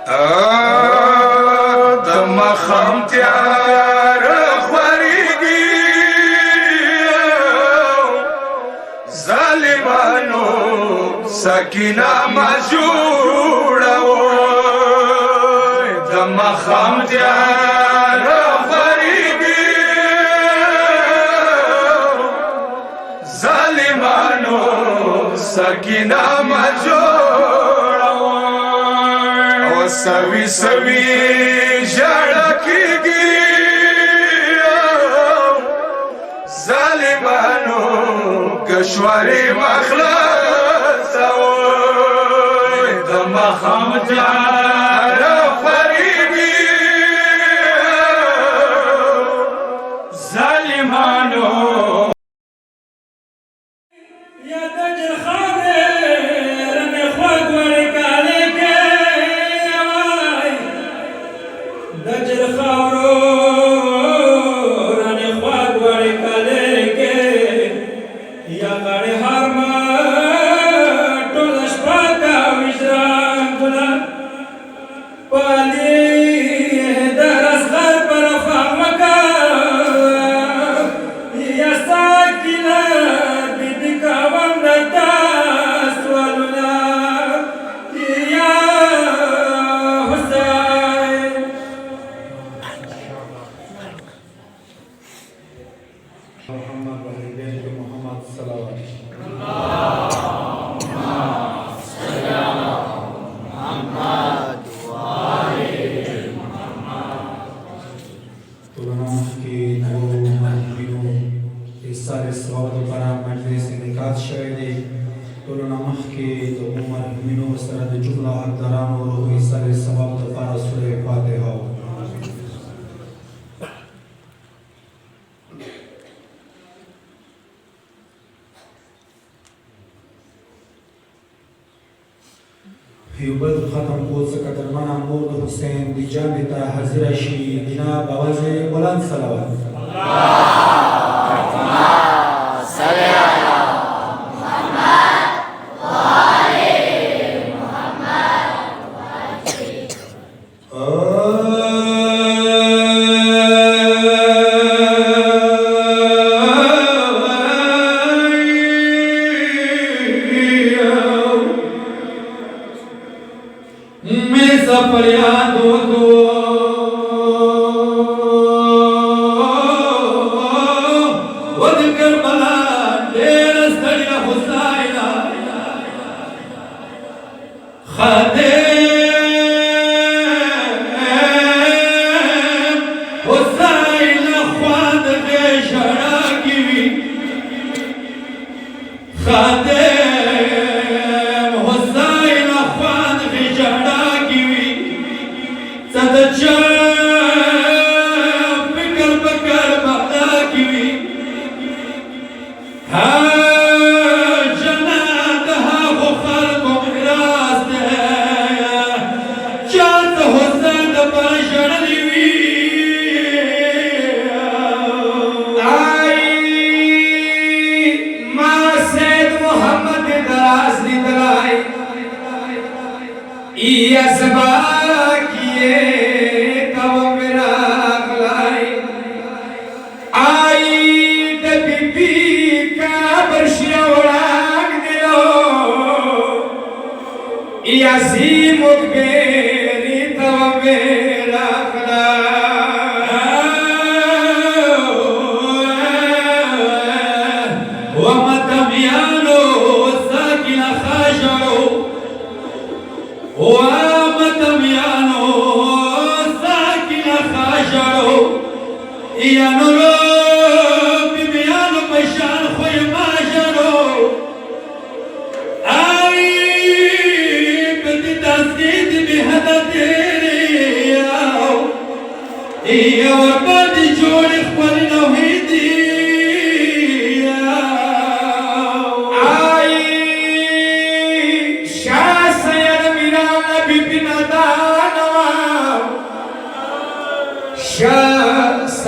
د مخم تیار خوریږي ظالمانو سکینه ما جوړوي د مخم تیار خوریږي ظالمانو سکینه ما سوي سوي ژړا کېږي ظالمانو کشوري مخلصوي د مخم تیار خوریږي ظالمانو یوبد ختم کو څخه درمن امور د حسین دی جامع ته حاضر شي جناب आवाज بلند صلوات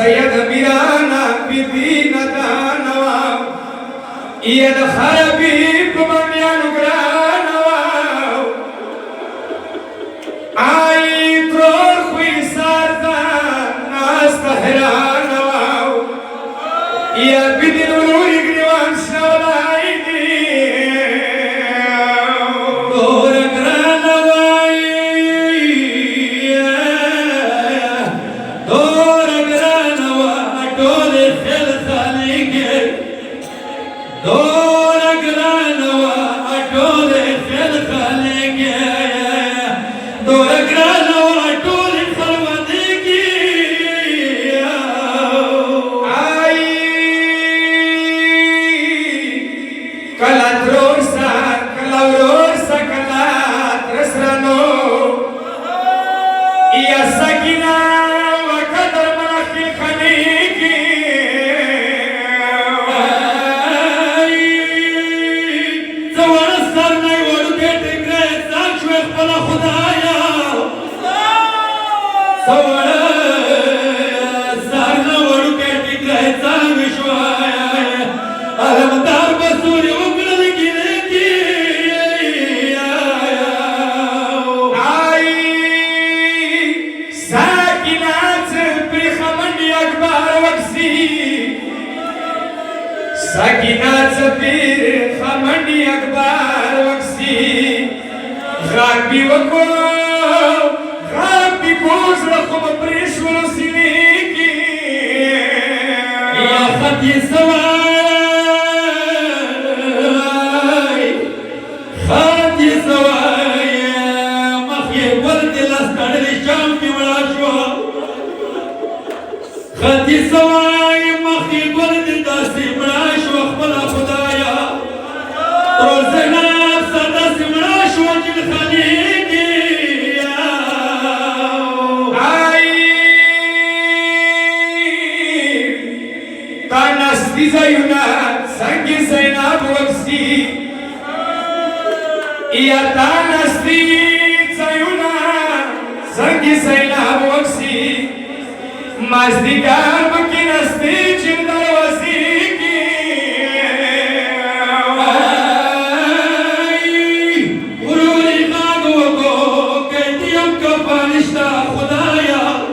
سید میرانا بی بی ندانوا ید خربی بمیانو گرانوا آئی सवळ सारनं वळू कॅटी ग्रहाचा विश्वाय अलमदार बसून उकळून गेले की आई साकिनाच प्रिखमंडी अकबर वक्सी साकिनाच प्रिखमंडी अकबर वक्सी غابي وكو غابي كوز رقم بريش ورسليكي يا خدي سواي خدي سواي مخي ولد الاسكار الشام في مراشوا خدي سواي مخي ولد داسي مراشوا اخبر خدايا روزنا سداسي مراشوا جل خليقي زينا سنگي زينب وكسي يا تانستي زينا سنگي زينب وكسي مازديگار مكينستي چندر وزيكي غروري خاگوكو كيتيم كفانشتا خدايا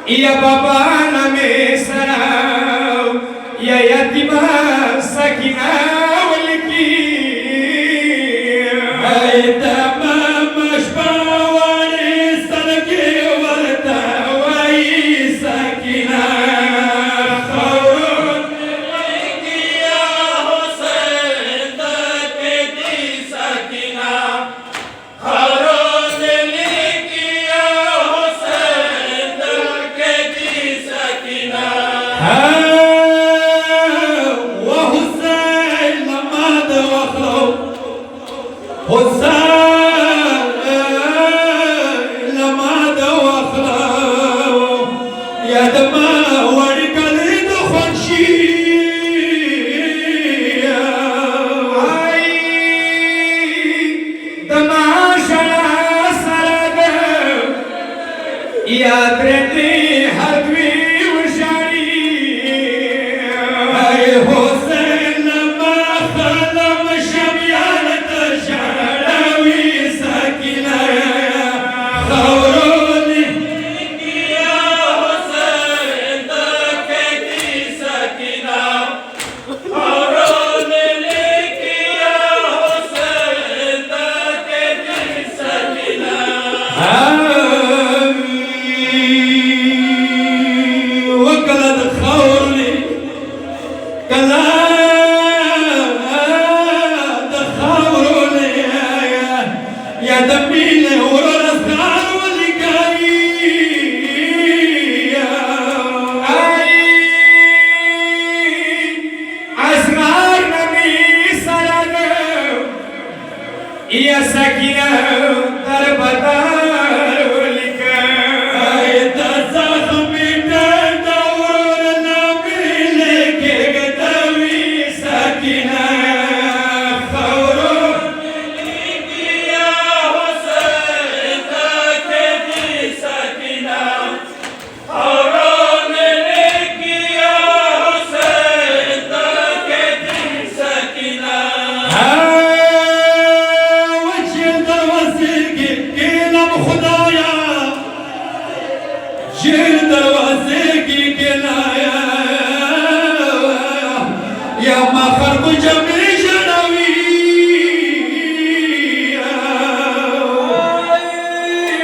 يا بابا نامي سراو يا يتيما سكينة ولكي أيتما مشبع ورسالكي ورتا وي سكينة خورون لكي يا حسين تكدي سكينة خورون لكي يا حسين تكدي سكينة وحسين لما دخلوا حسين لما دخلوا يا دما ورقل دخنشي دما شلا سرد يا درني حدوي حسين لما خلم شميانة شعر له ورور اسرار ولقاي اسرار نبی سرد یا سکینه در بدر ولقاي تزخم تدور نبي لك قدوي سكينة خورون لك يا حسين تكدي سكينة خورون لك يا حسين تكدي سكينة وجه دروازك كلام خدايا جيل دروازك كلايا يا ما خرب جميع جنوي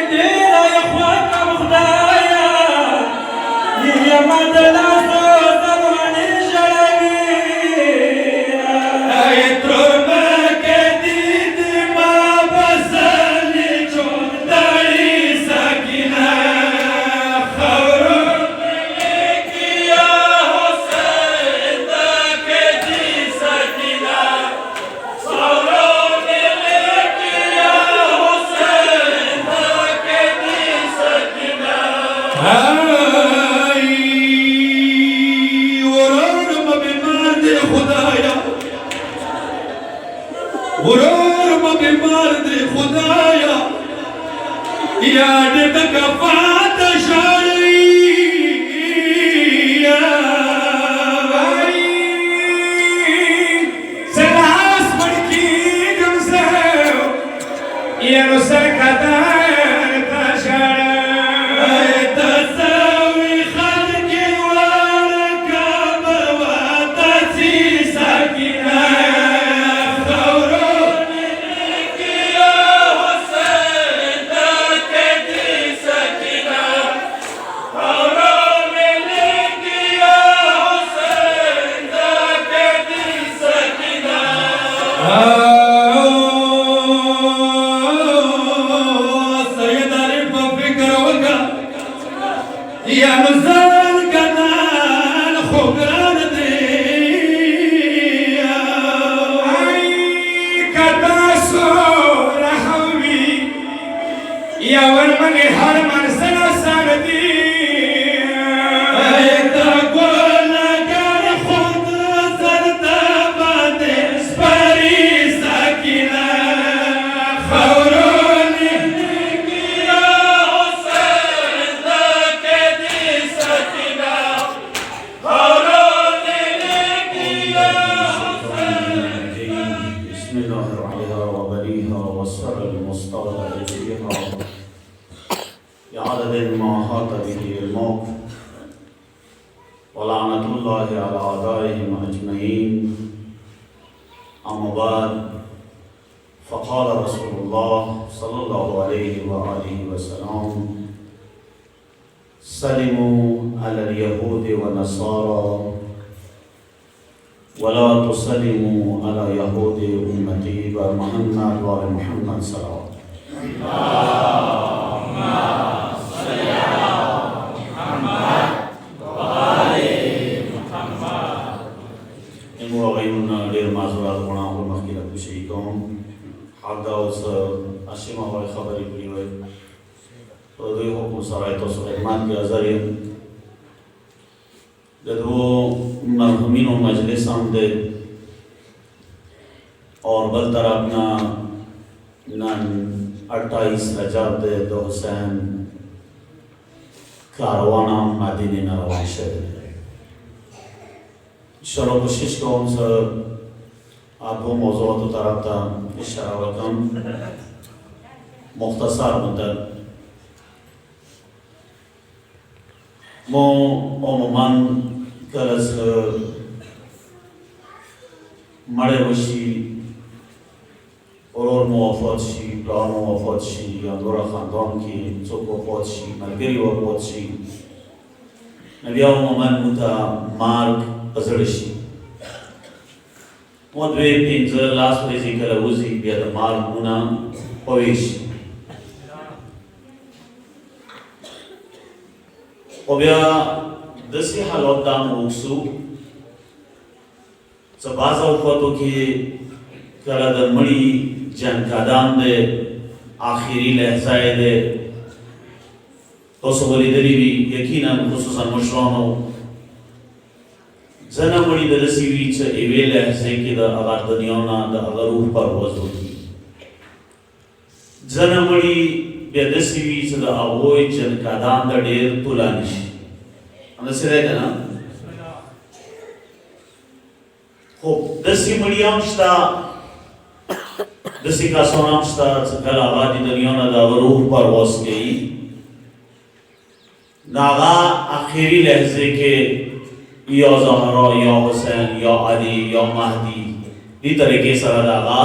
ديرا يا اخواتنا مخدايا يا ما دلاسو زماني جنوي يترور ما كديد ما بسالي جون داري ساكنة خورون لك يا حسين تكدي ساكنة خورون لك يا حسين تكدي ساكنة هاي ورور ما بمار دي خدايا ورور ما بمار دي خدايا يا دتك فات شاري سلاس ملکی گمزو یا نو سرکدار تشارا تساوي خلقي وركب وتسي سكينة خورون لك يا حسين تكدي سكينة خورون لك يا حسين تكدي سكينة سيد عارف فكر وقع يا نزال كنال خبران دي کتاسو رحوی یا ورمن هر من سنا سردی تقول كان خد زرتبت سبري سكينة خورون لك يا حسين تكدي سكينة خورون لك يا بسم الله الرحمن وبليها والسر المستودع فيها بعدد ما أحاط به الموت ولعنة الله على أعدائهم أجمعين أما بعد فقال رسول الله صلى الله عليه وآله وسلم سلموا على اليهود والنصارى ولا تسلموا على يهود أمتي ومحمد وآل محمد صلوات غيرنا غير معذورات ونعم مخكلة بشيكم حق داوس أشيما وای خبری بری وای دوی حکم سرای تو سلیمان کی ازاریم دو مرحومین و مجلس آمده और बल तरफना नन 28 रजब 2000 कारवाना मदीने नरवान शहर शरो कोशिश कौन सा आपको मौजूद तो तरफ था इशारा वकम मुख्तसर मुद्दत मो ओमन कलस मरे वशी और मुआफ़त शी प्लान मुआफ़त शी या दोरा ख़ानदान की चुप वफ़त शी मलगरी वफ़त शी नबिया मोहम्मद मुता मार्ग अज़रशी मौदवे पिंजर लास्ट वेजी कला वज़ी बिया मार्ग मुना पवेश خو بیا داسې حالات دا موږسو چې بعض اوقاتو کې کله د مړي جنګادان دی آخري لحظه یې دی تاسو به لیدلي وي یقینا خصوصا مشرانو ځنه مړي د داسې وي چې یوې لحظې کې د هغه دنیا نه د هغه روح پرواز وکړي ځنه مړي بیا داسې وي چې د هغوی جنګادان د ډېر طولاني شي همداسې دی که نه خو داسې مړي هم شته داسې کسان هم شته چې کله هغه د دنیا نه د هغه روح پرواز کوي نو هغه آخري لحظې کې یا زهرا یا حسین یا علی یا مهدي دې طریقې سره د هغه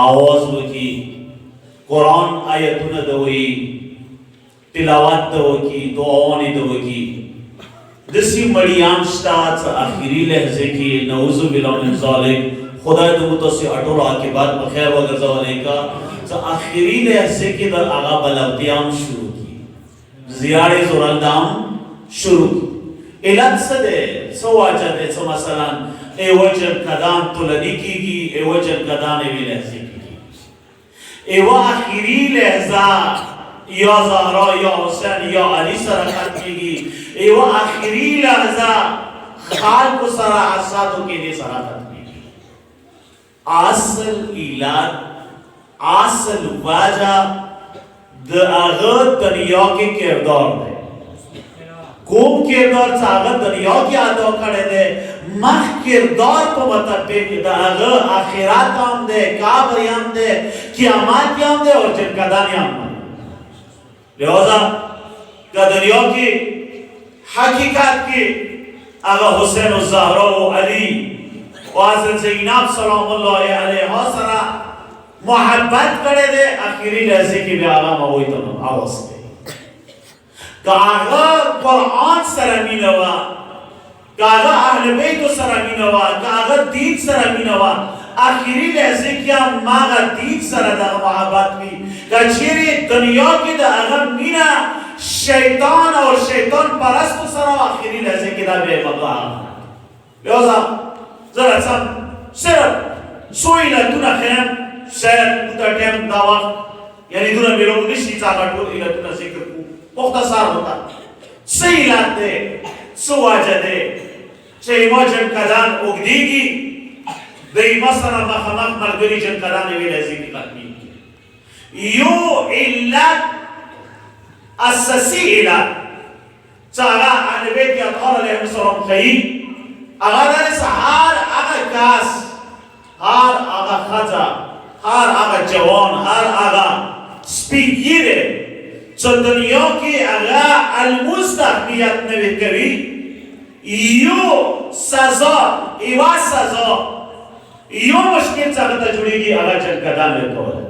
آواز وکړي قرآن آیتونه د وایي تلاوت د وکړي دعاوې د وکړي داسې مړي هم شته چې آخري لحظې کې نعوذ بالله من ذلک خدای دې موږ تاسې ټول عاقبت په خیر وګرځولی کا چې آخري لحظې کې د هغه بلغتیا هم شروع کړي زیاړې زورنده هم شروع کړي علت څه دی څه واجه دی څه مثلا ایوه جنګدان طولني کېږي ایوه جنګدان یوې لحظې کېږي ایوه آخري لحظه یا زهرا یا حسین یا علی سره ختمېږي ایوه آخري لحظه خلکو سره حسادو کې دې سره ختمېږي اصل علت اصل وجه د هغه دنیا کې کردار دی کوم کردار چې هغه دنیا کې ادا کړی دی مخ کردار په مطابق د هغه آخرت هم دی قبر هم دی قیامت هم دی او جنګدان هم دی لہذا که دنیا کې حقیقت کې هغه حسین و زهرا و علی و حضرت زینب سلام الله علیها سره محبت کړی دی آخري لحظې کې بیا هغه هغوی ته آواز کوي که هغه قرآن سره مینه وه که هغه اهل بیتو سره مینه وه که هغه دین سره مینه وه آخري لحظې کې هم هغه دین سره دغه محبت وي که چیرې دنیا کې د هغه مینه شیطان او شیطان پرستو سره آخري لحظې کې دا بیا بقا لہذا زه راځم صرف څو علتونه ښیم شاید دا ټایم دا وخت یعنې دونه میلو نشي چې هغه ټول علتونه ذکر کړو مختصر ہوتا څه علت دی څه وجه دی چې یوه جنګدان اوږدېږي د یوه سره مخامخ ملګري جنګدان یوې لحظې کې ختمېږي یو علت اساسي علت چې هغه اهل بیت اطهار علیهم السلام ښیي هغه دا دی چې هر هغه کس هر هغه ښځه هر هغه جوان هر هغه سپین ږیری چې دنیا کې هغه الموز ته اهمیت نه ورکوي یو سزا یوه سزا یو مشکل چې هغه ته جوړېږي هغه جنګدان ورکولی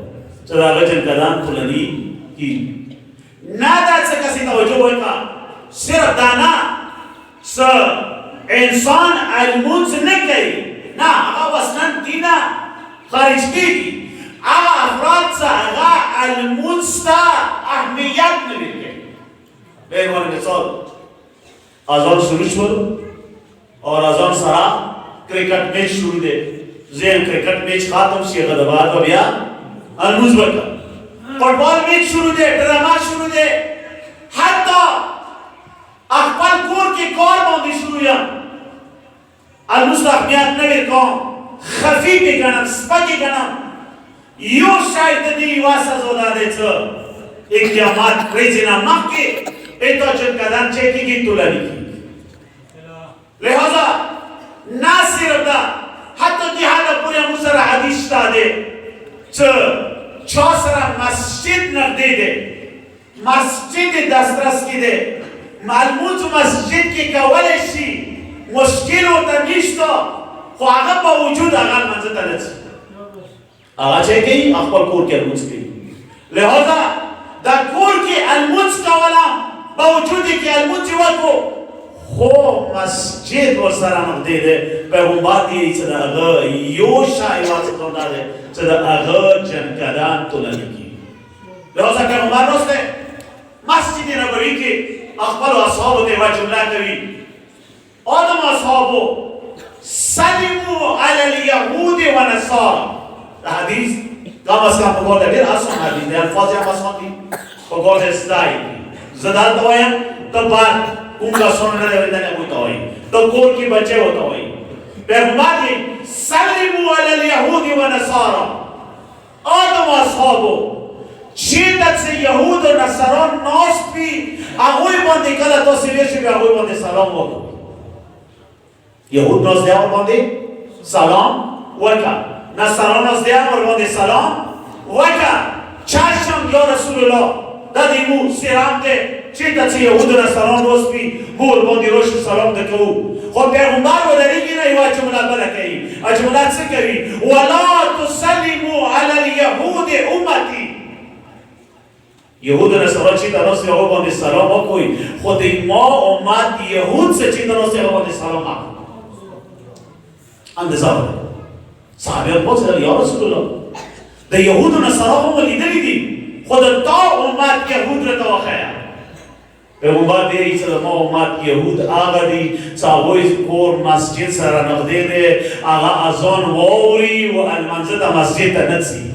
چې د هغه جنګدان طولني کېږي نه دا څه کسې توجه وکړه صرف دا نه څه انسان الموز نه کوي نه هغه وسنن دینه خارج کېږي هغه افراد چې هغه الموز ته اهمیت نه ورکوي به عنوان مثال اذان شروع شول اور اذان سره کرکټ میچ شروع دی زه کرکټ میچ ختم شي هغه د بعد بیا الموز وکړه فوټبال میچ شروع دی ډرامه شروع دی حتی خپل کور کې کار باندې شروع یم الموز ته اهمیت نه ورکوم خفي پې ګڼم سپکې ګڼم یو شی د دې یوه سزا دا دی چې اقدامات ورځې نه مخکې ایتا جنګدان چې کېږي طولني کېږي لہذا نه صرف دا حتی دې حده پورې موږ سره حدیث شته دی چې چا سره مسجد نږدې دی مسجد دسترس کې دی الموز مسجد کې کولی شي مشکل ورته نشته خو هغه په وجود هغه لمانځه ته نه ځي هغه چې کوي خپل کور کې الموز کوي لہذا دا کور کې الموز کوله باوجود کې الموز وکړو خو مسجد ورسره نږدې دی پیغمبر دی چې د هغه یو شی ورڅخه دا دی چې د هغه جنګدان طولني کېږي لہذا پیغمبر وروسته مسجد نبوي کې اخبر اصحاب ته و جمله کوي آدم اصحابو سلموا على اليهود و نصارى حدیث کم از کم بگرده دیر اصلا حدیث دیر الفاظی هم اصلا دی بگرده استایی زدال دوایم تو بعد اونگا سننے دویدن ہوتا ہوئی تو کور کی بچے ہوتا ہوئی پیغمبر دی سلموا على اليهود و نصارى آدم اصحابو شیدت سے یهود و نصاران ناست بی اگوی باندی کلا تو سویشی بی اگوی باندی سلام ہوتا یهود ناز دیار باندی سلام وکا نصاران ناز دیار باندی سلام وکا چشم یا رسول الله دادی مو سیرام ده شیدت سے یهود و نصاران ناست بی مور باندی روش سلام ده که خود پیغمبر و داری گی نایی و جمله بلکهی جمله چه کوي ولا تسلموا على اليهود امتی یهود و نصارا چی در ناس یهود باندې سلام وکوي خود ما امت یهود سے چی در ناس یهود باندې سلام وکوي اندازه صحابیان پوچھل یا رسول الله د یهود و نصارا هم لیدلی دي خود تا امت یهود را توخیا پیغمبر دی ایسا ما امت یهود آغا دی چاوی کور مسجد سره نغده دی آغا ازان ووری و المنزد مسجد تا ندسی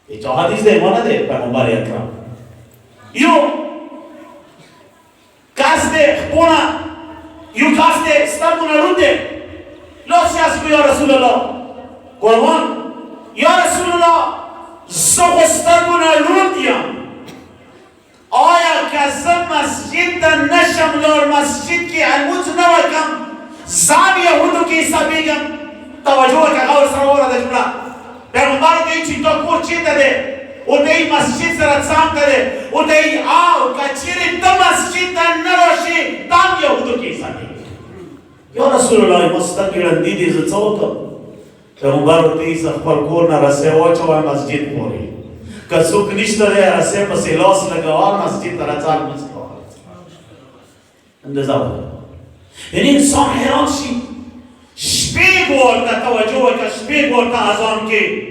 ایچا حدیث دی مانه دی پیغمبر اکرام یو کس دی خپونا یو کس دی سترگونا رو دی لاسی از یا رسول الله قربان یا رسول الله زخ سترگونا رو دیم آیا که مسجد در نشم لار مسجد کی الموت نوکم زام یهودو کی سبیگم توجه که غور سروارا ده جمله پیغمبر دی چی تو کور چی ده او دی مسجد سر سام ده او دی آو که چیری تا مسجد در نراشی تام یهودو کی سبیگم یا رسول الله مستقیرن دیدی زچوتا پیغمبر دی سخبر کور نرسه واچه و مسجد پوری کسوک نشته ده رسه پسی لاس لگوار مسجد ترچال مسکوار اندازه بده یعنی انسان حیران شی شپیگ ورده توجه که شپیگ ورده از آن که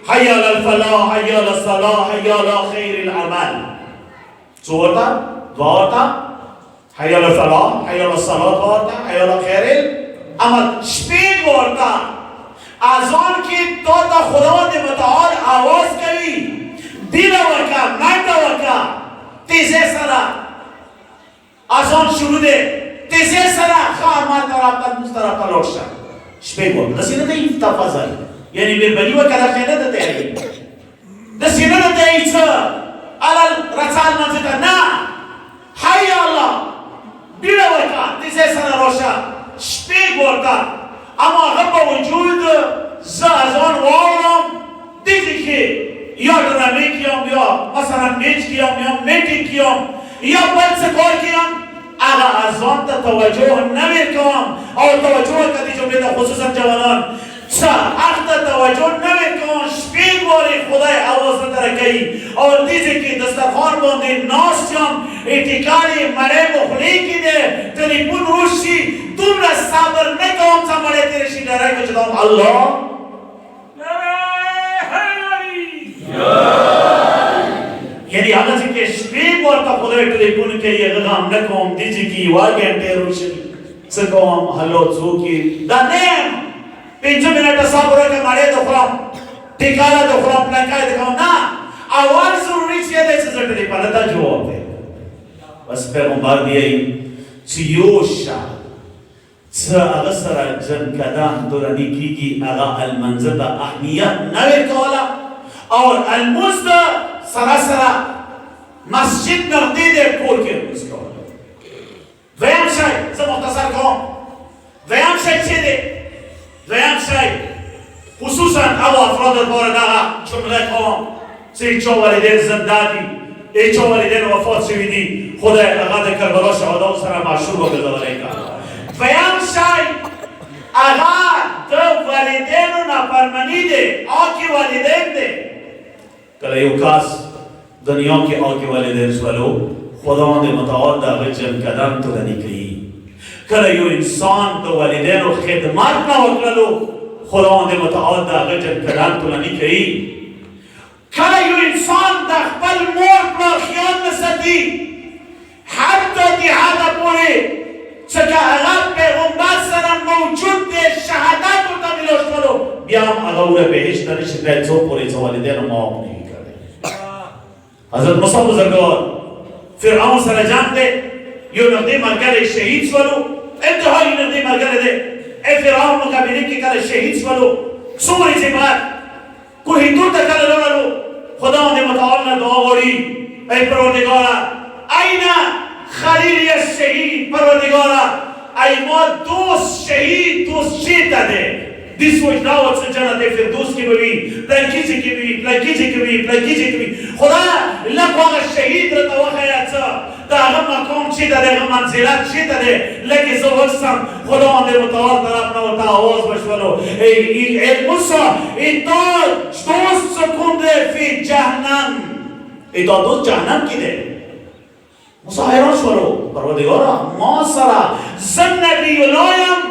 حیال الفلاح حیال الصلاح حیال خیر العمل چو ورده؟ دعا ورده؟ حیال الفلاح حیال الصلاح ورده حیال خیر العمل شپیگ ورده از آن که تا خداوند متعال آواز کوي دینا ورکا منڈا ورکا تیزے سرا آسان شروع دے تیزے سرا خواہ مانتا رابطا مسترابطا لوٹشا شپیگ ورکا دسینا تا این تفاظر یعنی بیر بلی ورکا دا خینا دا تیاری دسینا دا تیاری چا علال رسال منزیتا نا حی اللہ بینا ورکا تیزے سرا روشا شپیگ ورکا اما غبا وجود زا ازان وارم دیدی که یا درمی کیم یا مثلا میچ کیم یا میٹی کیم یا بل سکار کیم اگه از آن تا توجه نمیکنم اور توجه کدی جمله تا خصوصا جوانان چه اخت توجه نمیکنم شپیگ باری خدای آواز نترکی اور دیزی که دسترخوان بانده ناس کیم اتکاری مره مخلی کی ده تلیفون روشی دوم را صبر نکنم چه مره تیرشی درک بچدام اللہ یعنی اگر سے کہ شپیگ ورطا خدای تلیفون کے یہ غام نکوم دیجی کی واگینٹے روشن سکوم حلو چوکی دا نیم 5 منٹ صبر کے مارے دخرام ٹکالا دخرام پلنکای دکھاؤں نا اول ضروری چیئے دے سے تلیفون تا جواب ہے بس پیغمبر دیئی چیوشا چه اغا سر جن کدام دورانی کی گی اغا المنزد احمیت نویر کولا اور المزد سراسرا مسجد نقدی دے کول کے اس کا ویم شای سے مختصر کام ویم شای چی دے ویم شای خصوصا او افراد البارد آغا جمله کام سی چو والدین زندادی ای چو والدین وفات شویدی خدای اغا دے کربلا شهادا و سر معشور و بزاده کا ویم شای اغا دو والدین و نافرمانی دے آکی والدین دے کله یو کس دنیا کې آگے والدین سوالو خداوند متعال دا غجل قدم تو دنی کهی کله یو انسان دا والدین و خدمت نوکلو خداوند متعال دا غجل قدم تو دنی کهی کله یو انسان دا خپل مور پر خیال نسدی حتی دیهاتا پوری چکا اغاب پیغمبر سرم موجود ده شهادت بودا ملوش ولو بیام اغاوره بهشت دارش ریتو پوری چه والدین رو معاف نگی کرده حضرت موسی بزرگوار فرعون سر جمع ده یو نقده مرگر شهید ولو انتهایی نقده مرگر ده ای فرعون مقابله که کل شهید ولو سوری چه بعد کوهی دور تا کل لولو خدا متعال دعا وری ای پروردگارا اینا خلیلی الشهید پروردگارا ای ما دوست شهید دوست چی داده دیس وجداوت سے جنت فردوس کی بوی پلکیجی کی بوی پلکیجی کی بوی پلکیجی کی بوی خدا لقوا شهید رتا وخیات دا غم مقام چی داده غم منزلت چی داده لکی زوستم خدا متعال طرف نو تا آواز بشولو ای موسی ای دوست سکونده فی جهنم ای دوست جهنم کی ده موسی حیران شولو پروردگارا ما سرا زن نبی لایم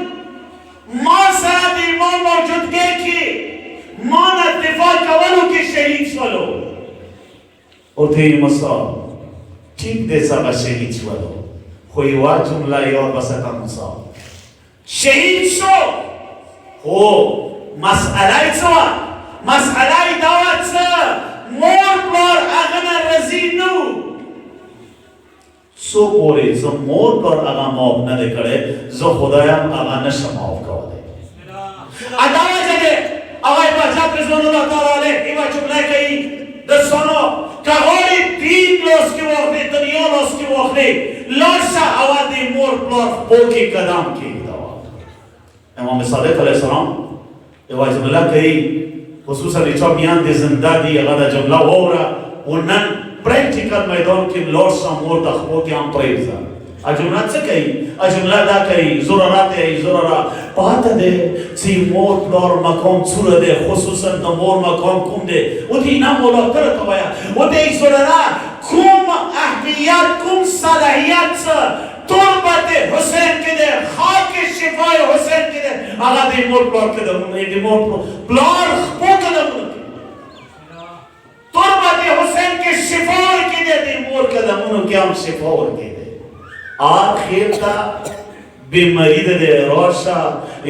ما سرا دی ما موجود گه کی ما دفاع کولو که شهید شولو اور تیری موسی ٹھیک دے سبا شهید شولو خوی وا جمله یاد بسکا موسی شهید شو هو مسئله چه مسئله دعوت چه مور پر اغنا رزی نو سو پوری زو مور پر اغا معاف نده کرده زو خدایم اغا نشا معاف کرده ادعا جده اغای بچه رضوان اللہ تعالی علیه ایوہ جمله کئی دستانو که غالی دین لوس کی وقتی دنیا لوس کی وقتی لاشا اوادی مور پر پوکی قدم کی دعا امام صادق علیہ السلام ایوہ جمله کئی خصوصا ریچا میان دی زنده دی اغا دا جمله وورا ونن پریکٹیکل میدان کی لاشا مور تخبو کی هم پریزا اجمله چه کئی اجمله دا کئی ضرورت ہے ضرورت پاتا دے چی مور پلار مقام چورا دے خصوصا دا مور مقام کم دے و دی اینا مولا کرتا بایا و دی ضرورت کم اهمیت کم صلاحیت تربت حسین کے دے خاک شفای حسین کے دے آگا دی مور پلار کے دے دی مور پلار خبو کے دے تربت حسین کے شفای کے دے دی مور کے دے منو کیا ہم شفای کے دے آخر تا بیماری دے روشا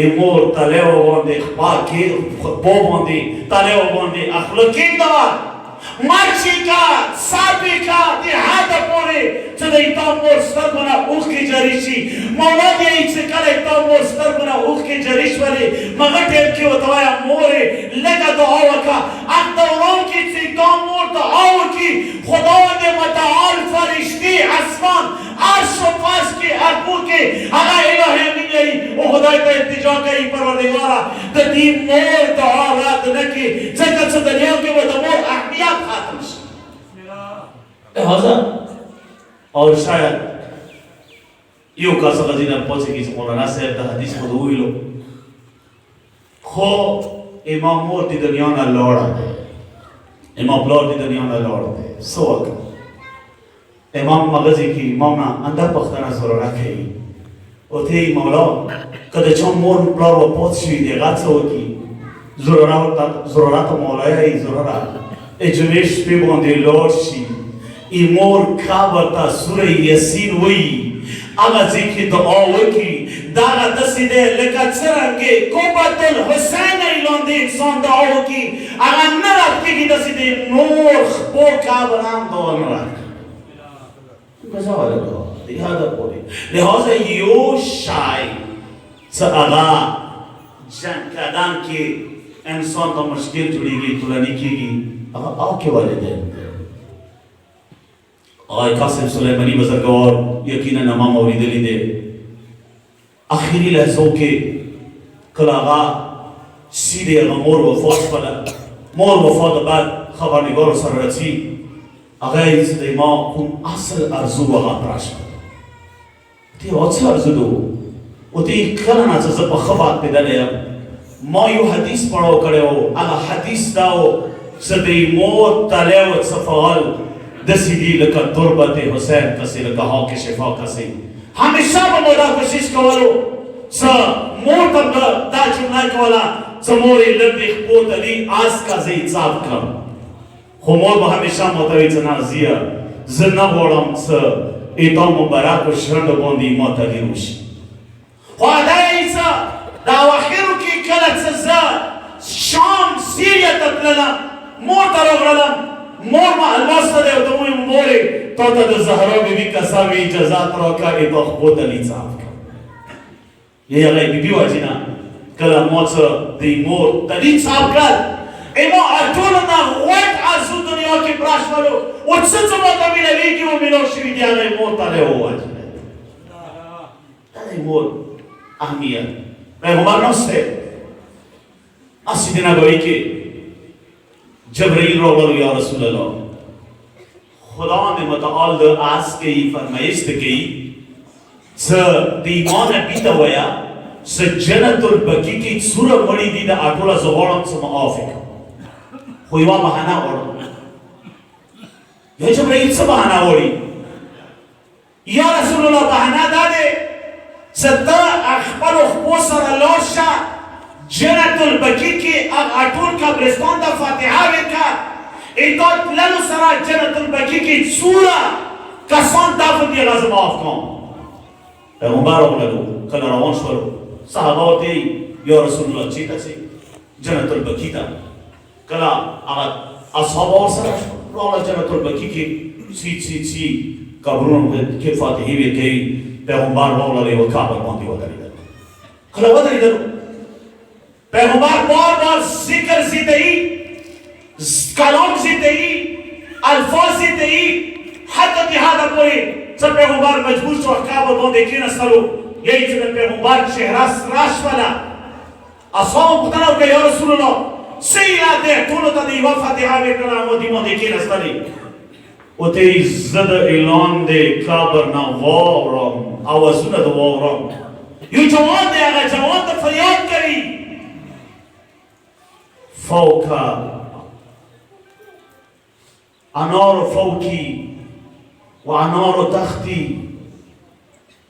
امور تلیو باندے خباکی خبو باندے تلیو باندے اخلاقی دوا مرچی کا سابی کا دیہاتا پوری چده ایتا مور ستر بنا اوخ کی جریشی مولا دی ایچه کل ایتا مور ستر بنا اوخ کی جریش ولی مگر ٹیم کی وطوایا موری لگا دعاو کا اک دوران کی چه ایتا مور دعاو کی خدا دے متعال فرشتی اسمان عرش و پاس کی اربو کی اگا الہ امین یہی او خدای تا اتجا کئی پروردگارا دا دی مور دعا رات نکی چکا چه دنیا کی و دا مور احمیت خاتم شد لہذا اور شاید یو کا سقدینہ پوچھے گی مولانا صاحب دا حدیث خود ہوئی لو خو امام مور دی دنیا نا لوڑا دے امام بلور دی دنیا نا لوڑا دے سو اکر امام مغزی کی امام نا اندر پختانا ضرورا کئی او تے مولا کده چون مور بلور و پوچھ شوی دے غات سو کی ضرورات مولا ہے ضرورات اجویش پی باندے لوڑ شی ایمور کابتا سورہ یسین وی اگا ذکر دعا وکی داغا دسی دے لکا چرنگے کوبت الحسین ایلان دے انسان دعا وکی اگا نرات کی دسی دے نور خبو کابران دعا نرات کجا والا دعا دیہادا پوری لہذا یو شای سا اگا جن کدام کی انسان تا مشکل جڑی گی تلانی کی گی اگا آکے والے دے آقای قاسم سلیمانی بزرگوار یقینا امام اوریدلی دے آخری لحظوں کے کل آقا سیدھے اگا مور وفات پلا مور وفات بعد خبرنگار سر رسی آقای سیدھے امام کن اصل ارزو آقا پراش پلا تی اچھا ارزو دو و تی کلنا چیزا پا خبات پیدا لیا ما یو حدیث پڑھو کرے ہو آقا حدیث داو سیدھے موت تلیو صفحال دسی دی لکا تربت حسین کسی لکا حاک شفا کسی ہمیشہ با مولا کوشش کولو سا موتا دا جمعہ کولا سا موری لردی خبوت علی آس کا زی چاپ کر خو مور با ہمیشہ موتوی چنا زیا زنہ غورم سا ایتا مبارک و شرند باندی ما تغییر وشي خدا ایسا دا واخرو کی کلت سزا شام سیریا تطللم مور ترغللم مور ما الواسطه ده و تموی موری تا تا ده زهرا بی بی کساوی جزات را که ایتا خبوت علی صاحب کن یه اغای بی بی واجینا کلا موت دی مور تلی صاحب کن ایما ارطولنا غویت عزو دنیا کی براش ولو و چسد زماتا ملویگی و ملو شوی دی اغای مور تلی هو واجینا تلی مور اهمیت پیغمبر نسته اسی دینا گوئی که جبرائیل رو بلو یا رسول اللہ خدا نے متعال در آس کے فرمائش کی س دیمان بیتا ویا س جنت البقی کی سورہ مڑی دی دا اٹولا زغورم سم آفک خویوا بہانا اوڑا یا جبرائیل سے بہانا اوڑی یا رسول اللہ بہانا دا دے ستا اخبر اخبوصر اللوشا جنت البقی کی اٹول کا برستان دا فاتحہ وکا ایتوت لنو سرا جنت البقی کی سورہ کسان دافت دی غزم آف کام پیغمبر اولادو کل روان شورو صحاباتی یا رسول اللہ چیتا سی جنت البقی تا کلا اصحاب اور سرا رولا جنت البقی کی سی قبرون کے فاتحی وکی پیغمبر اولادی و کعبر باندی و داری دارو کلا و داری دارو پیغمبر بار ذکر زیدهی کلام زیدهی الفاظ زیدهی حتی دیهادا پوری سب پیغمبر مجبور شو احکاب بانده که نستلو یهی چه پیغمبر چهره سراش ولا اصحاب مقتناو که یا رسول اللہ سیلا ده تولو تا دیوا فاتحه بکنه اما دیمانده که نستلی و تی زد اعلان ده کابر نا وارم آوازونه ده وارم یو جوان ده اگه جوان ده فریاد کری فوق انار فوقی و انار تختی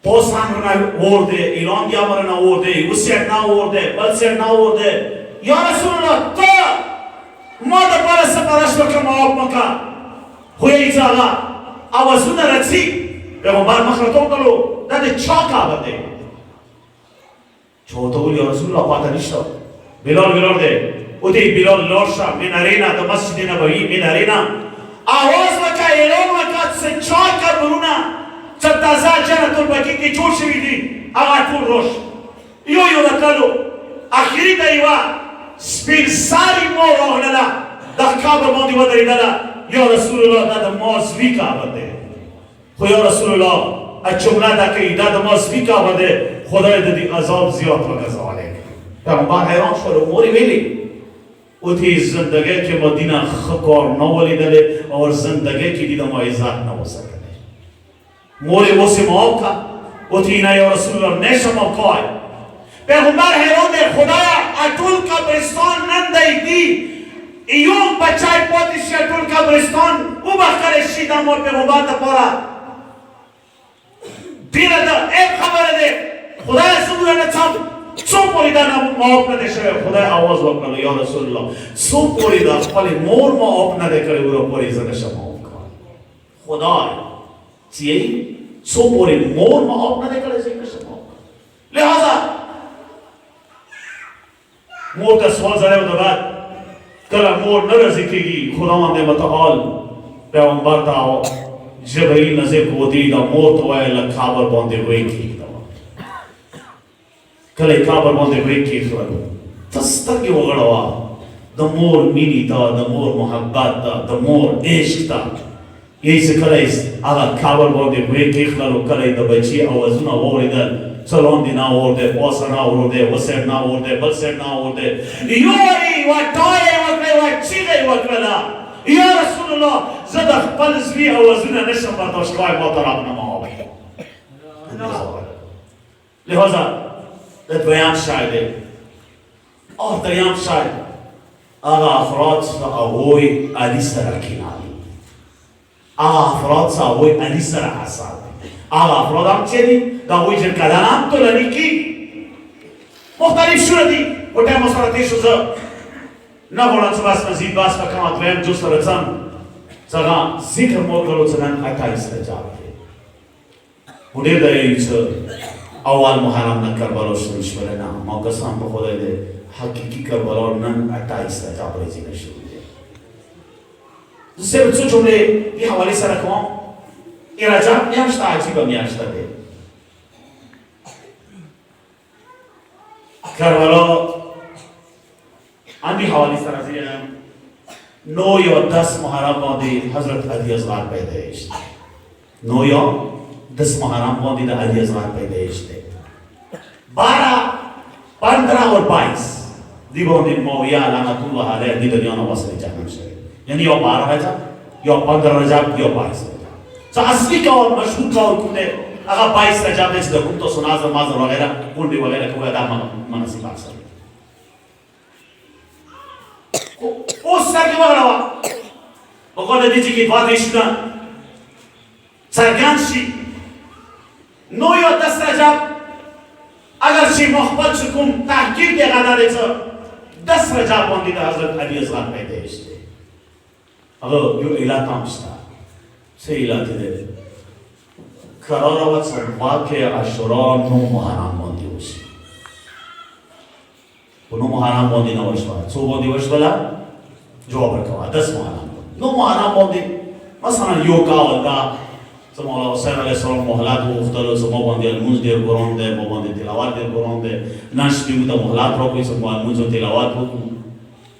پوس هم ورده ایران دیامر نورده وسیعت نورده بلسیعت نورده یا رسول الله تو ما دا پارا سپارش بکر معاق مکا خوی ایزا آقا آوازون رچی پیغمبر مخلطون دلو داده چاک آبده چوتا بول یا رسول الله پاتا نشتا بلال ده او دی بلال لارشا من ارینا دا مسجد نبوی من ارینا آواز وکا اعلان وکا سے چاک برونا چه تازه جنت البقی که جور شوی دی آقا طول روش یو رکلو آخری دیوا سپین ساری مو روحنلا دا کابر موندی و دریدلا یا رسول اللہ دا موزوی کابر ده خو یا رسول اللہ اچمنا دا که دا موزوی کابر ده خدای دا دی عذاب زیاد وگزاله پیغمبر حیران شد موری ویلی او تی زندگی که مدینه خکار نوالی داره اور زندگی که دیده ما عزت نواسکه موری وسی معاب که او تی نه یا رسول اللہ نیشم آقای پیغمبر حیران ده خدایا اطول قبرستان نندهی دی ایون بچای پاتشی اطول قبرستان او بخکرشی دا مور پیغمبر دا پارا دیره دا ایب خبره ده خدایا سبوره نچام سو پوریدا معاف نده شوه خدای آواز وکنه یا رسول الله سو پوریدا خپل مور معاف نده کرده او را پوریزه نشه معاف کنه خدای چیه؟ سو پوری مور معاف نده کرده زی نشه معاف کنه لحاظا مور تا سوال زده و بعد کلا مور نرزی کهی خداوند متعال پیغمبر تا جبرائیل نزد قوتی دا مور توای لکابر بانده ہوئی کی کله کابر باندې وې کې خلک تستګي وغړوا د مور مینی دا د مور محبت دا د مور عشق دا یې څه کله هغه کابر باندې وې کې خلک کله د بچي اوازونه اوریدل څلون دی نه اورده پوس نه اورده وسر نه اورده بل سر نه اورده یوري وټای وکړي وچیږي وکړه یا رسول الله زه د خپل زوی اوازونه نشم برداشت کوای ما طرف نه ما لہذا دویم شایده دریم شاید آغا افراد سا آوی علی سر کناری آغا افراد سا آوی علی سر حساد آغا افراد هم چه دی؟ دا آوی جن کدن هم تو لنی کی مختلف شده دی و تیم مسارتی شده نبولن چه بس مزید بس بکم دویم جو سرچن چگه ذکر مولگلو چنن حتی سر جاوه بوده داییچ اول محرم نه کربلا شروع شده نه ما قسم به خدا ده حقیقی کربلا نن 28 رجب رسیده شده سه چه جمله دی حوالی سر کنم این رجب میاشت عجیب میاشت ده کربلا اندی حوالی سر از این 9 یا 10 محرم باندی حضرت علی اصغر پیدایش 9 یا 10 محرم باندی ده علی اصغر پیدایش ده 12 15 और 22 دی باندی معاویه لعنت الله علیه دی دنیا نواسط جهنم شده یعنی یا 12 رجب یا 15 رجب یا 22 رجب تو اصلی کار مشهور کار کنه اگر 22 رجب است در تو سناز نماز وغیرہ کنڈی وغیرہ کو ادا مناسب است او سرگی وغیرہ بقول دیجی که فاتحه شدن سرگند شی 9 یا 10 رجب اگر چی مخبت شکم تحقیق دیگه داره چه 10 رجب باندی ده حضرت علی اصغر پیدایش ده اگر یو علت هم شده سه علتی ده قرار آود واقع عاشورا 9 محرم باندی باشی و 9 محرم باندی نباشه چو باندی باشه بلا جواب رکوا 10 محرم 9 محرم باندی مثلا یو کاودا سمالا حسین علیه السلام مهلت گفتند سما باندی الموز دیر گرانده ما باندی تلاوت دیر گرانده نش بیوده مهلت را کوی سما الموز و تلاوت بکن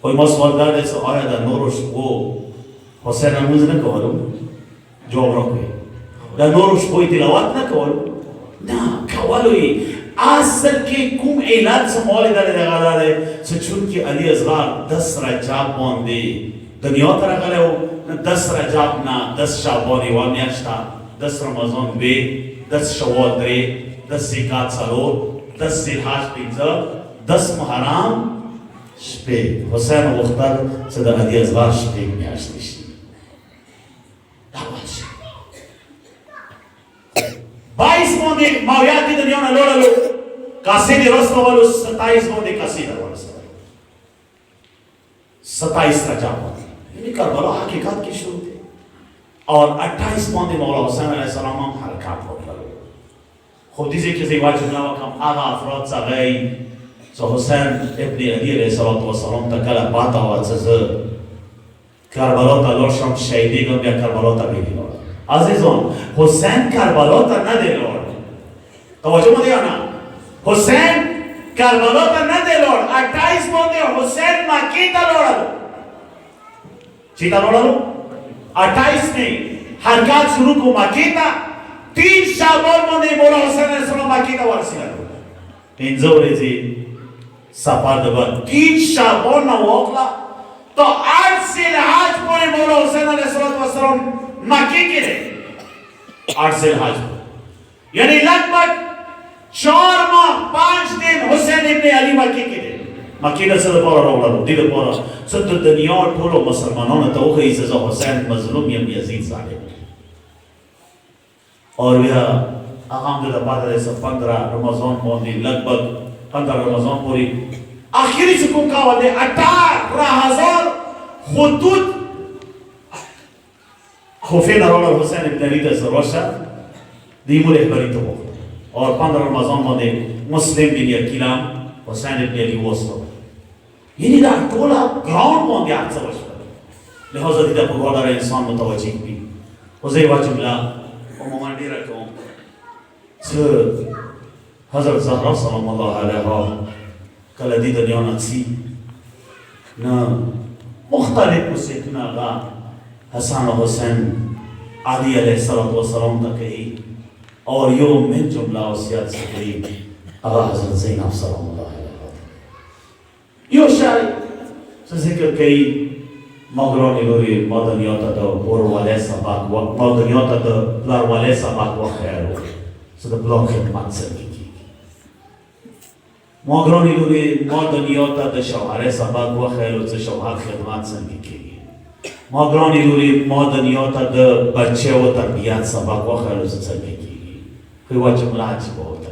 کوئی ما سوال داده سو آیا در نورش او حسین الموز نکوالو جواب را کوی در نورش کوی تلاوت نکوالو نه کوالوی اصل که کم علت سمالی داره داره سو چون که علی اصغر 10 رجب باندی دنیا ترقله و 10 رجب نه 10 شعبانی و میاشتا 10 رمضان بی 10 شوال دری 10 زکات سالور 10 ذی‌الحج پنځه 10 محرم شپږ حسین وختر چې د علی اصغر شپږ میاشتې شي دا وایي 22 باندې ماویات د دنیا نه لوړلو قاصد رسولو 27 باندې قاصد ورسول 27 رجب یعنی کربلا حقیقت کی شروع تھی اور 28 باندې مولا حسین علیه السلام هم حرکات وکړل خو دې ځکه چې واجب نه وکم هغه افراد څنګه سو حسین ابن علی علیه السلام ته کله پاته و چې کربلا ته لور شم شهیدی کوم بیا کربلا ته ویلو عزیزان حسین کربلا ته نه دی لور توجه مو دی نه حسین کربلا ته نه دی لور 28 باندې حسین مکی ته لور چیتا لوڑا 28 میں حرکات شروع کو مکی تا 3 شعبان میں مولا حسین علیہ السلام مکی تا ورسیلہ کو پینزو ریزی سفر دبا 3 شعبان نواقلا تو 8 ذی‌الحج میں مولا حسین علیہ السلام مکی کے لئے 8 ذی‌الحج یعنی لگ بھگ 4 ماہ 5 دن حسین ابن علی مکی کے لئے مکی نه څه لپاره راوړل دې لپاره چې د دنیا ټولو مسلمانانو ته وښیي چې زه حسین مظلوم یم یزید ظالم اور بیا الحمدلله بعد از 15 رمضان باندې لگ بھگ 15 رمضان پوری آخری چې کوم کاوه دی 18000 خطوط خوفه راوړل حسین ابن علی ته سروشه دې مو رهبری ته وکړه اور 15 رمضان باندې مسلم بن یکیلام حسین ابن علی واسطه یعنی دا ټوله ګراوند باندې هڅه وشوه لہذا دې په غوړه انسان متوجه وي او زه واجب لا عموما ډیره کوم چې حضرت زهرا سلام الله علیها کله دې دنیا نه څي نه مختلف موسیقیونه هغه حسن و حسین علی علیه السلام ته کوي اور یو من جمله وصیت څه کوي هغه حضرت زینب سلام الله علیها یو شای څه ذکر کوي مغرونی لوري مدنیات ته ورواله سبق و مدنیات ته لارواله سبق و خیر څه د بلوک خدمت سره کیږي مغرونی لوري مدنیات ته شوهر سبق و خیر څه شوهر خدمت سره کیږي مغرونی لوري مدنیات ته بچه و تربیت سبق و خیر څه سره کیږي کوي واجب لا چې وته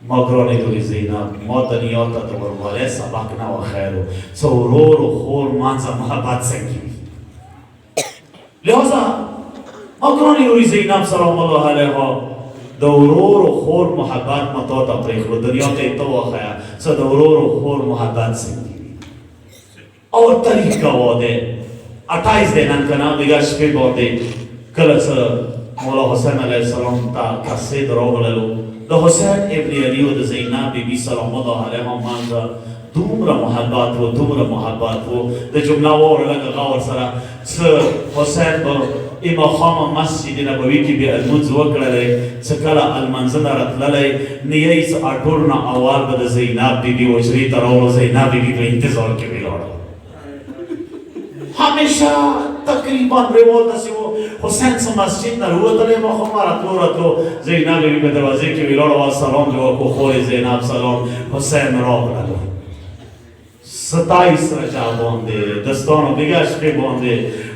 مغرونی لوري زینب مدنیات ته ورواله سبق نه و خیر څه ورور و خور مانځه محبت څنګه لہذا مغرونی لوري زینب سلام الله علیها د ورور او خور محبت متو ته پرېښودو دنیا ته یې ته وښیه څه د ورور او خور محبت څنګه اور طریقه واده 28 دن کنه دیگه شپې باندې کله څه مولا حسین علیه السلام ته قصید راغللو د حسین ابن علی و د زینب بیبي سلام الله علیها مانځه دومره محبت و دومره محبت و د جمله واوره لږه غور سره څه حسین به امام مسجد نبوي کې بیا لمونځ وکړلی څه کله لمانځه نه راتللی نیۍ څه اټور نه اول به د زینب بیبي حجرې ته راوړو زینب بیبي په انتظار کې ولاړه همیشه تقریبا روال داسې و حسین څه مسجد نه راوتلی ماښام راتلو زینب بیبي په دروازې کې ولاړه وه سلام مې وکړو خورې زینب سلام حسین راغللو 27 رجا باندې دستانو دیگه شپې باندې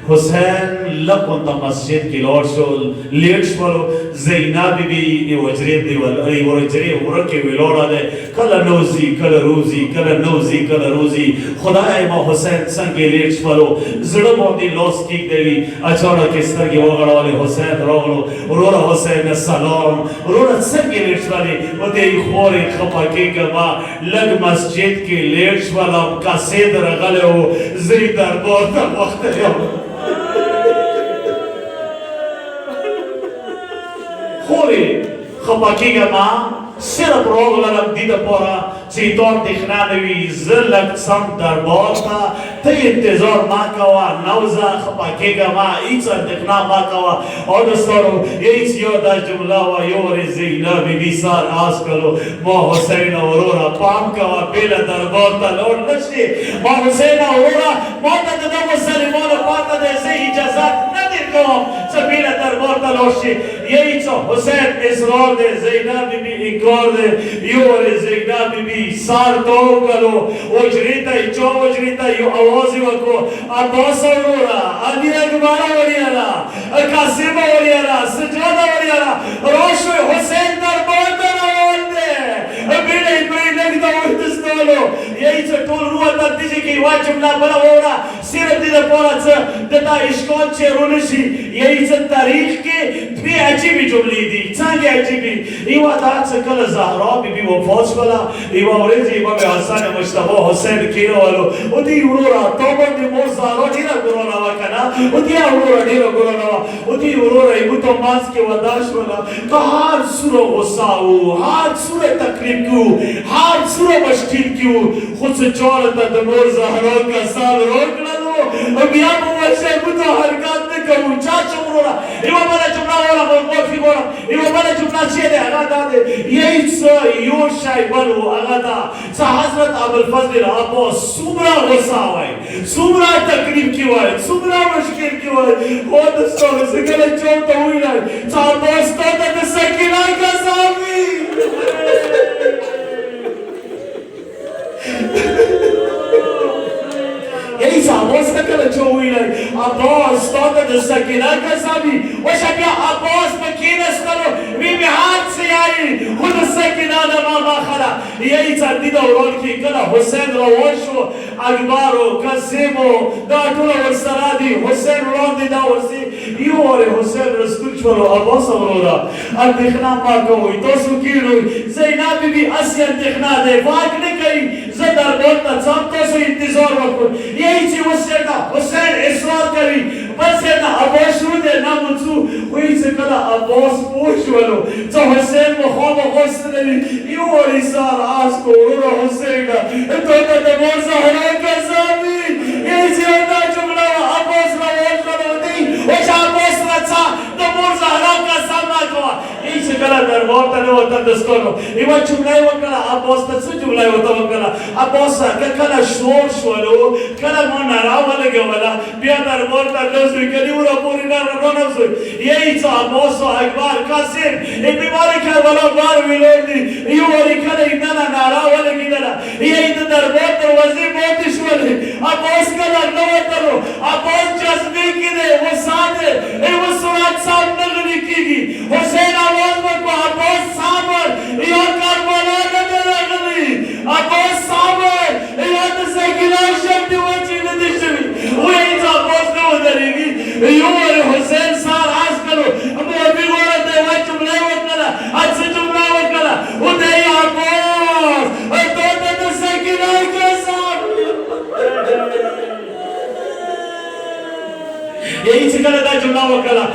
حسین لکن تا مسجد کی لوٹ شل لیٹ شولو زینب بی وجری ورکی ویلوڑا دے کل نوزی کل روزی کل نوزی کل روزی خدای ما حسین سنگی لیٹ شولو زڑا باندی لوس کیک دیوی اچانا کسترگی وغڑا والی حسین روغلو رورا حسین سلام رورا سنگی لیٹ شولی و دی خوری خپا کی گما لگ مسجد کی لیٹ شولا کسید رغلے ہو زی دربار تا وقت ہے خوری خپاکی گما صرف روغ لگم دیده پورا چیتون دخنا نوی زلک سم دربار تا تی انتظار ما کوا نوزا خپاکی گما ایچا دخنا ما کوا اور دستارو ایچ یادا جمله و یور زینب بی سار آس کرو ما حسین اورورا پام کوا بیل دربار تا لور نشتی ما حسین اورورا ما تا دا مسلمان پاتا دیسے اجازت ندیر کوا سبیل دربار تا لورشی ایچا حسین اصرار دے زینب بی اقرار دے یور زینب بی سار تو کرو اجریتا چو اجریتا یو آوازی وکو عباس اورورا علی اکبر وریالا قاسم وریالا سجاد وریالا روشو حسین دربار دربار دے بیلے بری لگتا وحدستولو یہی چا طول روح تدیجی کی واجب لا بلا وورا صرف دیده پورا چا دتا اشکال چه رونشی یہی چا تاریخ کے دوی عجیبی جملی دی چانگی عجیبی ایوا دا چا کل زهرا بی بی وفاش بلا ایوا ورزی امام حسن مجتبا حسین کیرو والو و دی ورورا توبان دی مور زهرا دینا گرونا وکنا و دی ورورا دینا گرونا و دی ورورا ایمو تو ماز کے وداش بلا تو ہر سورو غصاو ہر سورو تقریب کیو ہر سورو مشکل کیو خود سے چورتا دمور زهرا کا سال روک لدو و بیا موشے بودو حرکات نکو چاچو ورورا ایوا بلا جمعہ ورا موفی ورا ایوا بلا جمعہ چیه دے اگا دا دے یہی سا یو شای بلو اگا دا سا حضرت ابوالفضل عباس سمرا غصہ ہوئے سمرا تقریب کی ہوئے سمرا مشکل کی ہوئے خود دستان سکلے چوتا ہوئی رہے سا عباس توتا دسکینا کا سامی یہی سا عباس تکل چو ہوئی رہے عباس توتا دسکینا کا سامی وشا بیا عباس مکینس کرو بی ہاتھ سے آئی خود سکینا نما خلا یہی سا دیدہ اوران کی کلا حسین روانشو اکبارو قسیمو داتولا ورسرادی حسین اوران دیدہ ورسی یو آره حسین رستول چولو عباس اورورا انتخنا ماکا ہوئی تو سکیر ہوئی زینب بی اسی انتخنا دے واق نکئی زدر بولتا چاپ تو سو انتظار وکر یہی چی حسین اصرار کری بس ہے نا عباس شروع دے نامنسو ہوئی سے کلا عباس پوش ولو تو حسین مخواب غصت نبی یو آره سار آس کو اورورا حسین تو تا دمور زہرا کا زامی یہی چی ہوتا جملہ عباس روان کرو دی وچا عباس رچا دمور زہرا کا سامنا کوا یہی چی کلا دربار تا نو تا دستانو ایوان جملہ وکلا عباس تا سو جملہ وکلا عباس کلا شور شولو کلا مو نراو لگا ولا بیا دربار تا نوزوی کلی اورا پوری نوزوی یہی چی عباس و اکبر قاسم ای بیماری که ولا بار ویلور دی ایو وری کلا ایدانا نراو لگی دانا یہی تا دربار تا وزی موتش ولی عباس کلا نوترو عباس جذبی کی دے وہ ساتھ ہے ای وہ سرات ساتھ نگلی کی گی حسین آواز بکو عباس سامر یا کربلا نگر اگلی عباس سامر یا تسکیلہ شکتی وچی ندشتوی وہ یہی تا عباس نو دری گی یو وری حسین سار آس کرو ابو ابی غورت ہے وچم لے وکنا یہی سے کہا دا جملہ وکلا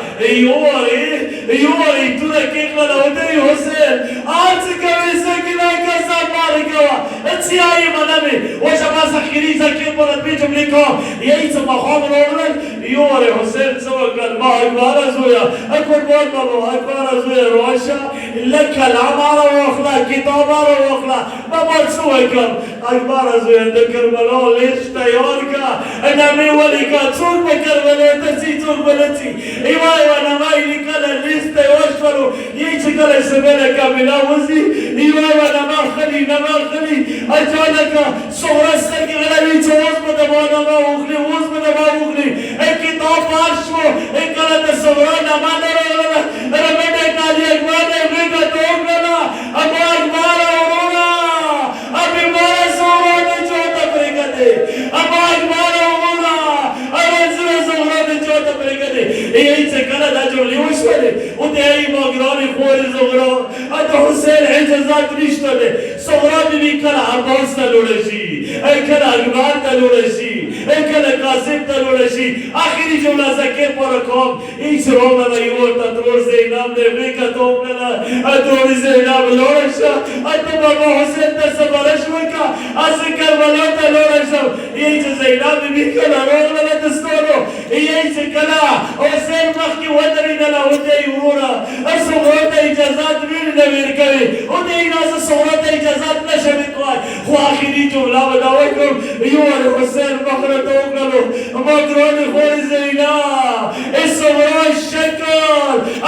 یواری تو نے کیکلا ہوتے ہی حسین آج سے کبھی سکنا کسا مار گوا اچھی آئی منا میں وہ شما سخیری سکیر پر ادبی جملے کو یہی سے مخوام روڑن یواری حسین سوکل ما اکبار ازویا اکبر بول بابا اکبر ازویا روشا لکھا العمارة واخلا کتابارا واخلا ما بول سوکل اکبر ازویا دکر بلو لیش تیار کا نمی ولی کا چون بکر بلے تسی چون بلچی ایوائی و نمائی لکل لیست تیوش فرو یہ چکل سبیل کاملا وزی ایوائی و نما خلی اچانکا سورس سرکی غلبی چوز بدبا نما اخلی وز بدبا اخلی ایک کتاب پارشو ایک کلت سورا نما نرغلنا رمڈے کالی اکبار ایک توق لنا اما اکبار اورونا ابھی مارا سورا نے چوتا پریکتے اما اکبار اورونا ارنزر سورا نے چوتا پریکتے یہی سے کلا دا جو لیوش والے اتے ای ماگرانی خوری زغرا اتا حسین حجزات رشتہ دے سورا بھی کلا عباس تا لوڑشی ای کلا اکبار تا لوڑشی ای کلا قاسم تا لوڑشی آخری جملہ سکر پر کام ایچ روما دا یورتا ترور زینام دے بیکا تومنا اترور زینام لوڑشا اتا بابا حسین تا سبارش وکا اسی کربلا تا لوڑشا ایچ زینام بھی کلا روما دستورو ایچ کلا حسین مخی ودری دلا ہوتے ہی ورورا سورتا اجازات ویر نویر کرے ہوتے ہی ناسا سورتا اجازات نشمی کوئی خو آخری جملہ بداوئی کم یوار حسین مخرط اوگلو مکرون خوری زینا اس سورا شکل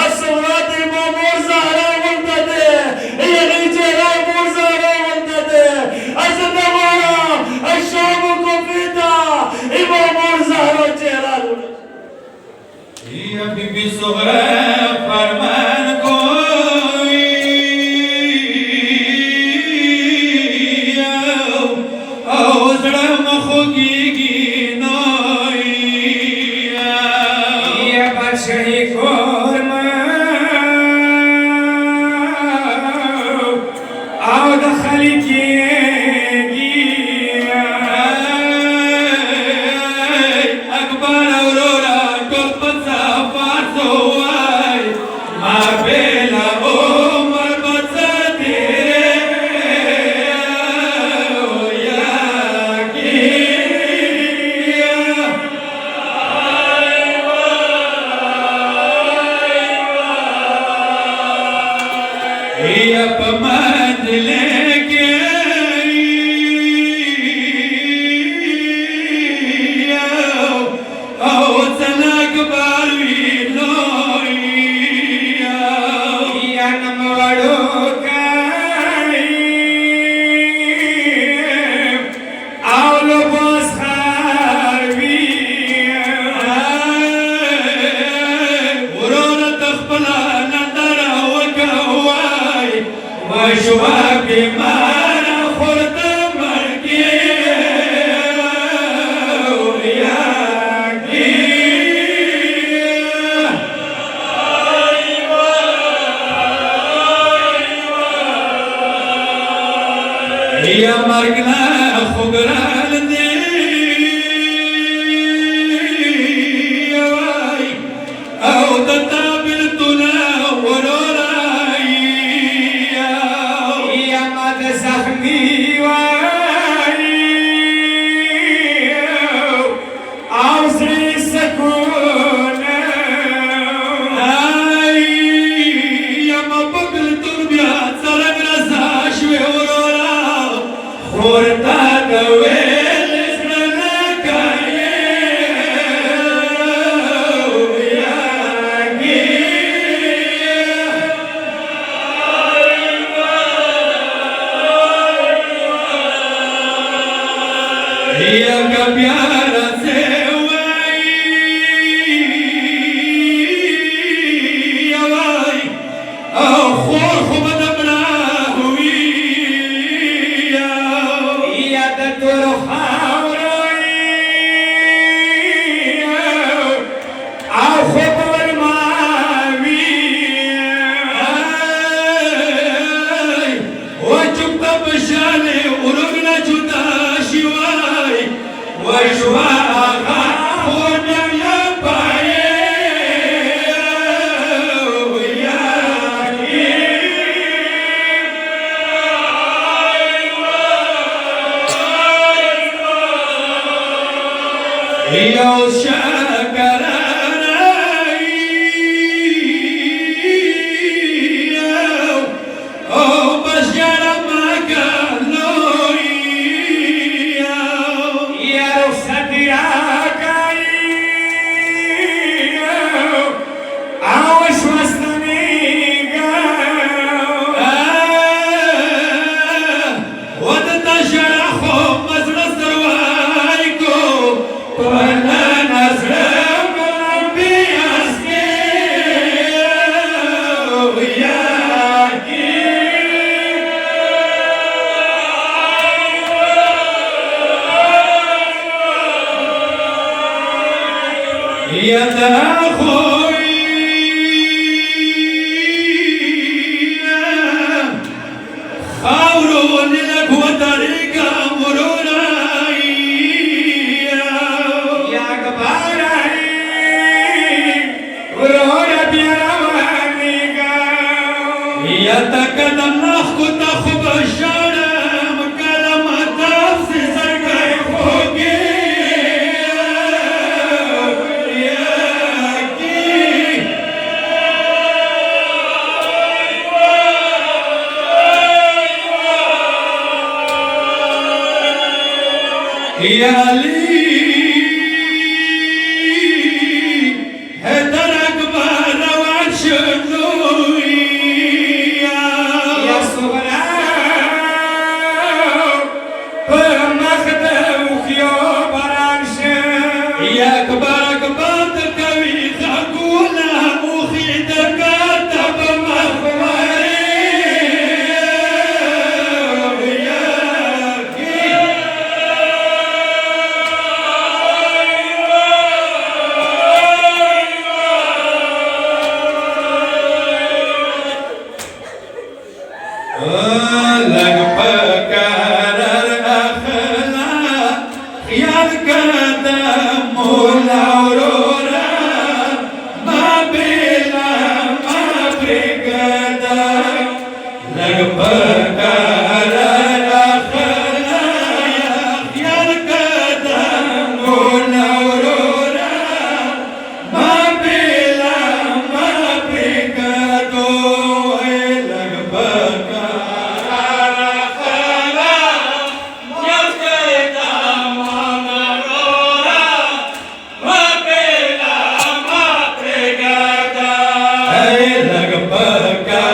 اس سورات امام مرزارا ونتا دے یہ نیچے را مرزارا ونتا دے اس نوارا الشام کو پیتا امام مرزارا چہرہ لوڑا یا بی بی صغرا فرمان کوئی او زڑا مخوگی گی نوئی یا بادشاہی کورما او دخلی کیگی اکبر اورورا ٹول پتسا فارسوائی ما بیلا عمر بچا تیرے یا یا پمد لے کے او سنک باروی لوئی یا نموڑو کئی او لباس خاروی ورور تخبلا نندر وکوائی وشوا بیمار خورد مرگی یا مرگنا خوگرال دی او دتابل تنا ورورائی یا مد زخمی وائی او سری سکون یا مبقل تن بیا سرگ رساش وورورا خورتا یو شکر او بشر مگلوی یارو ستیراکای آوش وستمیگا ودتا شرخو مزرس دروای کو پنا نظرم بیاسکی یاکی خاورون لك وطريقة مروراي یا گبارای ورورا بیروانیگا يتقدم نخو تخو بشارم كلمة تفسي زرقاي فوقي يا علي هدر أكبر وعشنوي یا صغرا پرمخدو خيو برانشه يا أكبر أكبر تكوي خاقونا مخي دكاتب مخوري لك بكرر أخلاق خيال قدم والأورورا ما بلا ما بقدر لك بكرر أخلاق خيال قدم والأورورا ما بلا ما بقدر لك بكرر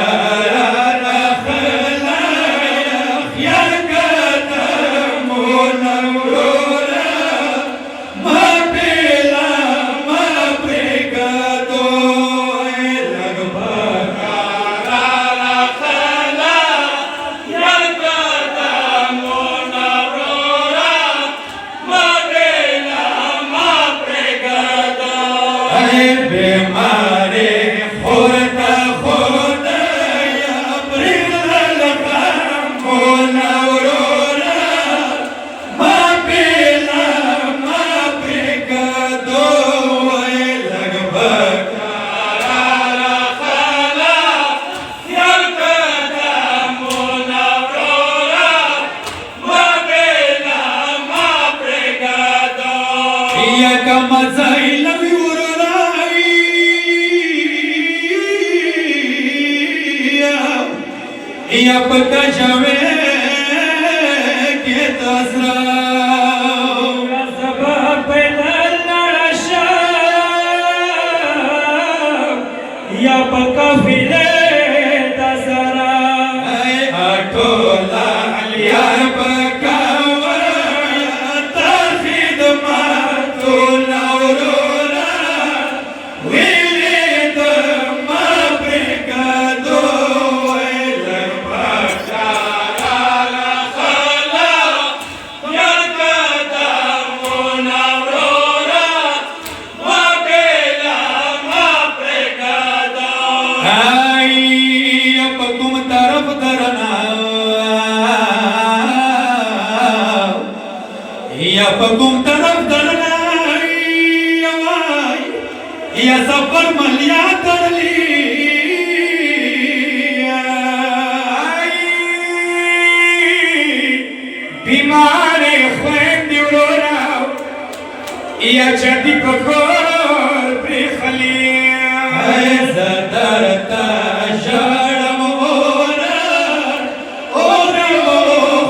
या पक्का जावे के तसरा सबब लड़शा या पकफिले दसरा आठोला यार पकावा ताखिद मातोला औरोरा विलिद मा प्रिकदो पकुम तरफ दरलाई या सफर मलिया तरली बीमारे ख्वें दिवरा یا چتی پکور پریخلی زدرتا شړم اور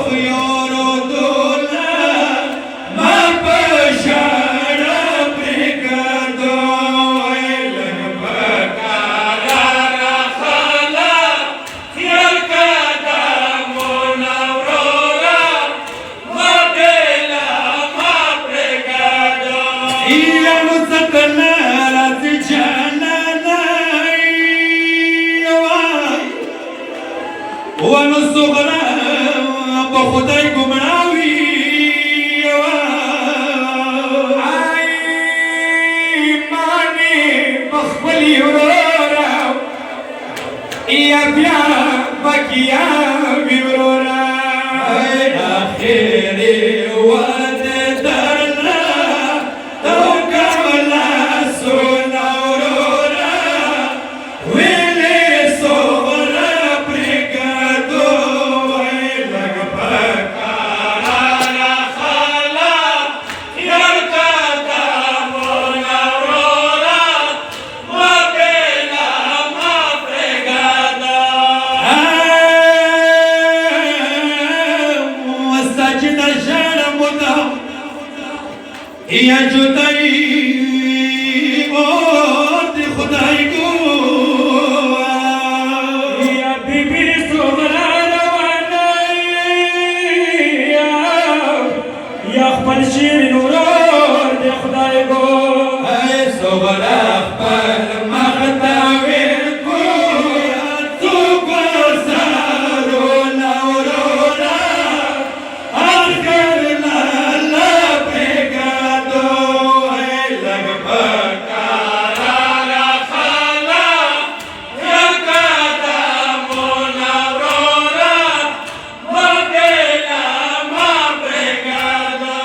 خيارو دولا ما پشړ پرګدو لن پکارا خلا خیال کدا مونورا ما دلا ما پرګدو یا مستنا راز جانا وانو صغرا بخدای گمراوی آی مانی بخبلی ورورا یا بیا بکیا ویورورا آخری وعد درنا تو کملا سونا ورورا ویلی صغرا پرګدو لږ پکارا خلا خیال کدا مونورا ما دلا ما پرګدا سجده شرم دم یا جدایی اور دی خدای کو یا بیبی سغرا روانه یا خپل شیرین ورور د خدای کو ای صغرا خپل مختاویر کو تو گسارو نورورا آخر لالا پرګدو لږ پکارا خلا یا کدا مونورا ما دلا ما پرګدو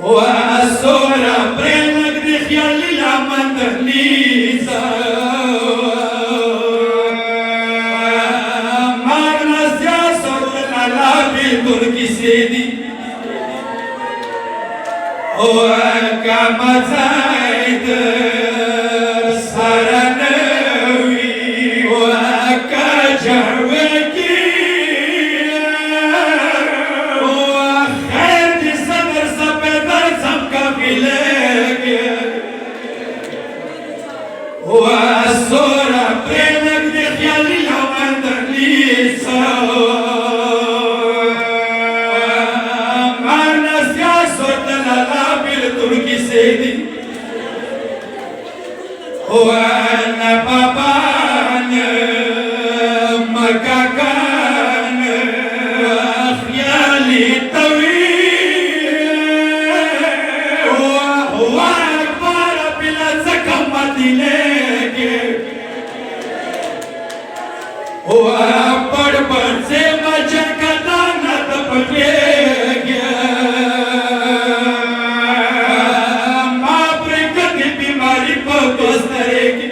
وأسورة برينك دي خيال العمل تهليسة مارنا سياسة العلابي تركي سيدي وكما زايد سرنوي وكجهوكي وخير دي صدر سبدر سبكا بلك والصورة بينك دي خيالي لو عندك ليسا معنا سياسة العلابي التركي سيدي وانا بابانا مكاكان خيالي طويل وهو اكبر بلا زكمة لك وبڑ بڑ سے مچن کا دانا دپٹے گیا ماں پر بیماری کو بسترے کی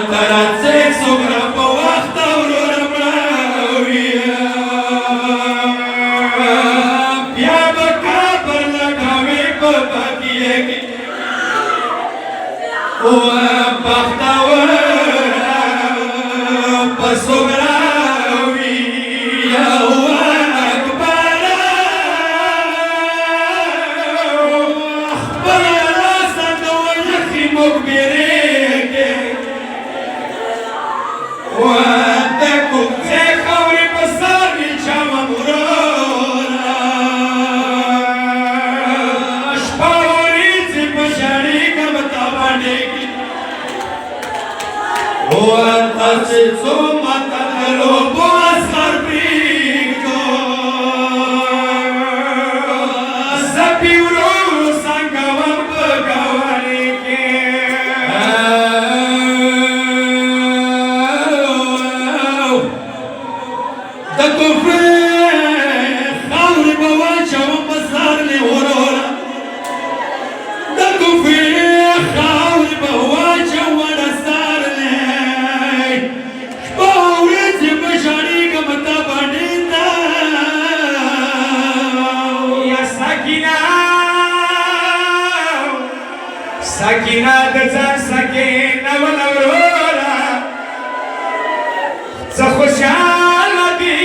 طرح سے صغرا په وخت ورور مړاوي بیا به کابر لګاوي په باقیه کې بختور په صغرا وي یو اکبر خپل لاس ته ویخي موږ تیرے وانتکو سے خوری پساری چاوا مرورا شپاوری سی پشاری کمتا بانڈیگی وانتا سے سومتا دلو بواس خربیگ دو سبی ورو سانگا ومبگاوانی کے دکو فی خاور بواچا ومبزار لی ورورا دکو فی خاور بواچا ونسار لی شپاوریتی بشاری کمتا بانیتا یا سکینہ سکینہ دزان سکینہ ونورورا زخوشال دی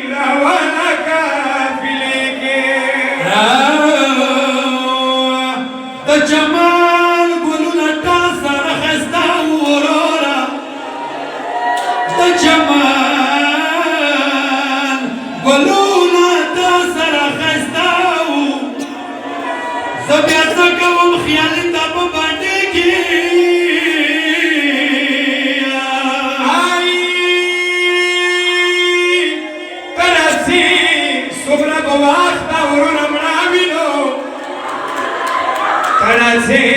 روانا کافلے کے د جمال ګلونه تا سره ښایسته ورورا د جمال ګلونه تا سره ښایسته زه بیا څه کوم خیال تا په باندې کې کرسی سمرا بواختا ورنا منامینو کرسی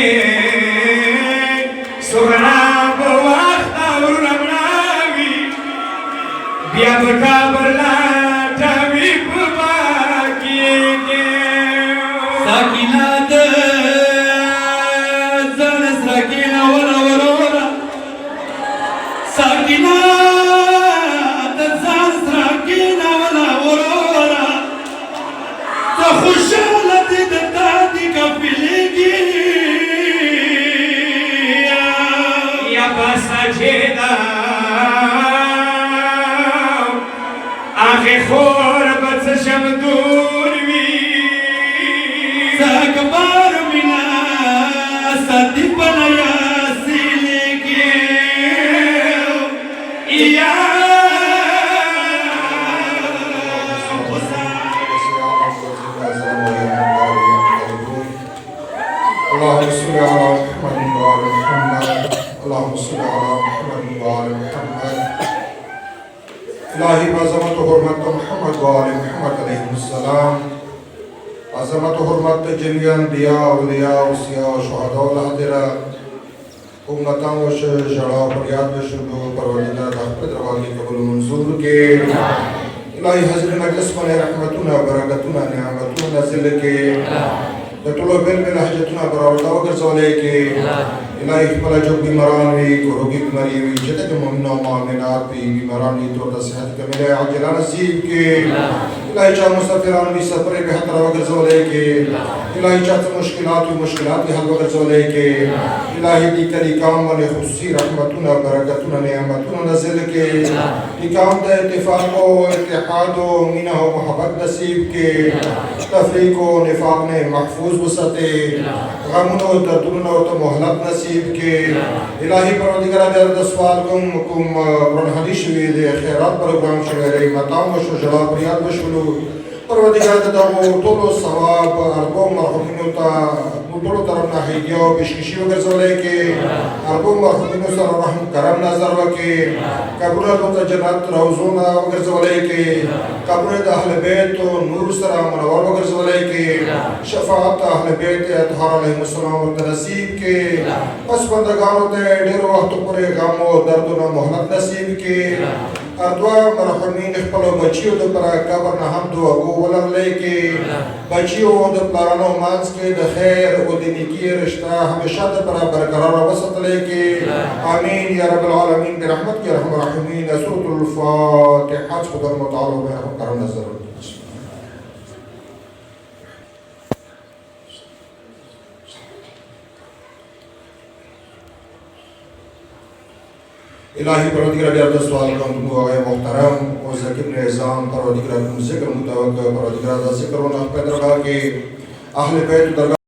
سمرا بواختا ورنا منامی بیا بکابر لاٹاوی پباکی کے ساکینه د ځان ساکینه ولا ورورا ساکینه د ځان ساکینه ولا ورورا ته خوشاله دې د تا دي کفلېږي یا بسجدا آخی خور بس شمدون وی ساکبار مینا ساتي پنایا سیلېږي یا اللهم صل على محمد وعلى محمد اللهم صل على محمد وعلى محمد إلهي بعظمت وحرمت محمد وعلى محمد عليه السلام عظمت وحرمت جميع الأنبياء أولياء وصياء وشهداء الحاضرة امتاں و شجڑا پریاد بشنو پروردگار رحمت روالی قبول منظور کے الہی حضر مجلس من رحمتنا برکتنا نعمتنا نازل کے دٹولو بل بل حجتنا براوردا وگرزولے کے الہی خپلا جو بیماران وی کروگی بیماری وی جتک ممنع معاملات وی بیماران وی تو صحت کا ملے عاجلہ نصیب کے الہی چاہ مسافران وی سفر بہتر وگرزولے کے الہی چاہ مشکلات وی مشکلات وی حل وگرزولے کے الہی دی کلی کام والے خصوصی رحمتنا برکتنا نعمتنا نزل کے دی کام دا اتفاق و اتحاد و منہ و محبت نصیب کے تفریق و نفاق نے محفوظ بستے غمون و دردون و محلت نصیب کے الہی پروردگار دے سوال کم قرآن حدیث شوی دے خیرات پروگرام شوی رہی مطاوم و شجرا پریاد بشولو پروردگار دے دو طول و ثواب اربو مرحومینو تا طول طرفنا حیدیا و بشکشی وگرزولے کے اربو مرحومینو سر رحم کرم نظر وکے قبر دو تا جنات روزون وگرزولے کے قبر دا اہل بیت و نور سر منور وگرزولے کے شفاعت اہل بیت اطہار علیہ السلام و نصیب کے پس بندگانو تے دیر وقت پر غم و درد و محنت نصیب کے اردوا مرحومین اخپلو بچیو دو پر قبر نہ ہم دو اگو ولر لے کے بچیو دو پلارانو مانس کے د خیر و د نیکی رشتہ ہمیشہ دو پر برقرار وسط لے کے آمین یا رب العالمین برحمت کے رحم الرحمین سورة الفاتحہ خدا متعال و برحم کرم نظر الہی پروردگار بیار سوال کم تو آئے محترم و ذکر نظام پروردگار ذکر متوقع پروردگار ذکر و نحق پیدا کہ اہل بیت درگاہ